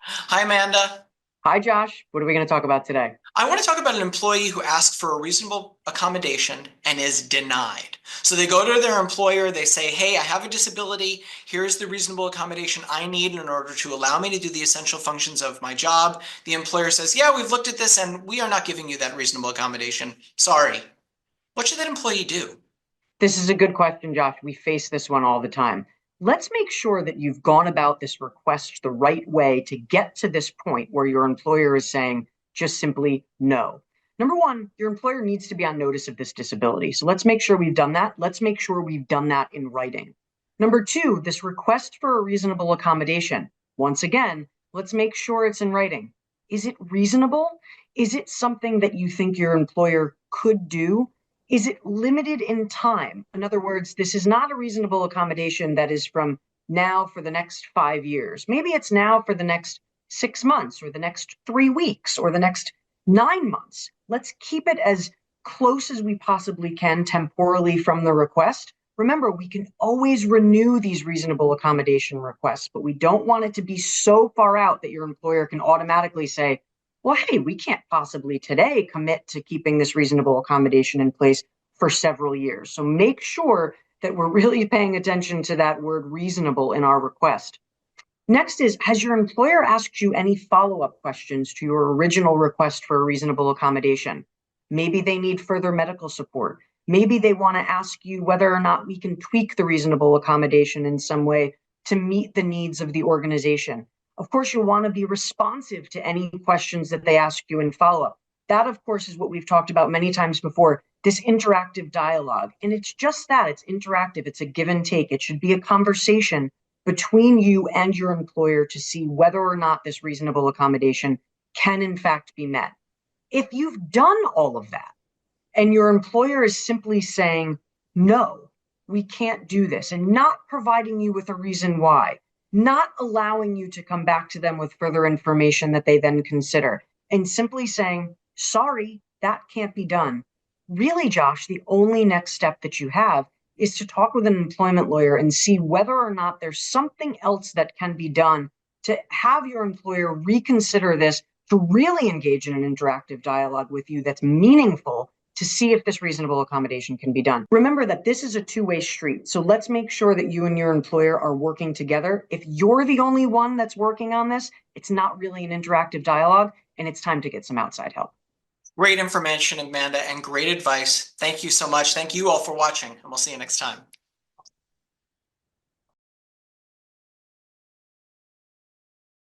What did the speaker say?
Hi, Amanda. Hi, Josh. What are we going to talk about today? I want to talk about an employee who asked for a reasonable accommodation and is denied. So they go to their employer, they say, hey, I have a disability. Here's the reasonable accommodation I need in order to allow me to do the essential functions of my job. The employer says, yeah, we've looked at this and we are not giving you that reasonable accommodation. Sorry. What should that employee do? This is a good question, Josh. We face this one all the time. Let's make sure that you've gone about this request the right way to get to this point where your employer is saying just simply no. Number one, your employer needs to be on notice of this disability. So let's make sure we've done that. Let's make sure we've done that in writing. Number two, this request for a reasonable accommodation. Once again, let's make sure it's in writing. Is it reasonable? Is it something that you think your employer could do? Is it limited in time? In other words, this is not a reasonable accommodation that is from now for the next 5 years. Maybe it's now for the next 6 months or the next 3 weeks or the next 9 months. Let's keep it as close as we possibly can temporally from the request. Remember, we can always renew these reasonable accommodation requests, but we don't want it to be so far out that your employer can automatically say, well, hey, we can't possibly today commit to keeping this reasonable accommodation in place for several years. So make sure that we're really paying attention to that word reasonable in our request. Next is, has your employer asked you any follow-up questions to your original request for a reasonable accommodation? Maybe they need further medical support. Maybe they want to ask you whether or not we can tweak the reasonable accommodation in some way to meet the needs of the organization. Of course, you'll want to be responsive to any questions that they ask you in follow-up. That, of course, is what we've talked about many times before, this interactive dialogue. And it's just that, it's interactive, it's a give and take. It should be a conversation between you and your employer to see whether or not this reasonable accommodation can in fact be met. If you've done all of that and your employer is simply saying, no, we can't do this, and not providing you with a reason why, not allowing you to come back to them with further information that they then consider, and simply saying, sorry, that can't be done. Really, Josh, the only next step that you have is to talk with an employment lawyer and see whether or not there's something else that can be done to have your employer reconsider this, to really engage in an interactive dialogue with you that's meaningful to see if this reasonable accommodation can be done. Remember that this is a two-way street. So let's make sure that you and your employer are working together. If you're the only one that's working on this, it's not really an interactive dialogue, and it's time to get some outside help. Great information, Amanda, and great advice. Thank you so much. Thank you all for watching, and we'll see you next time.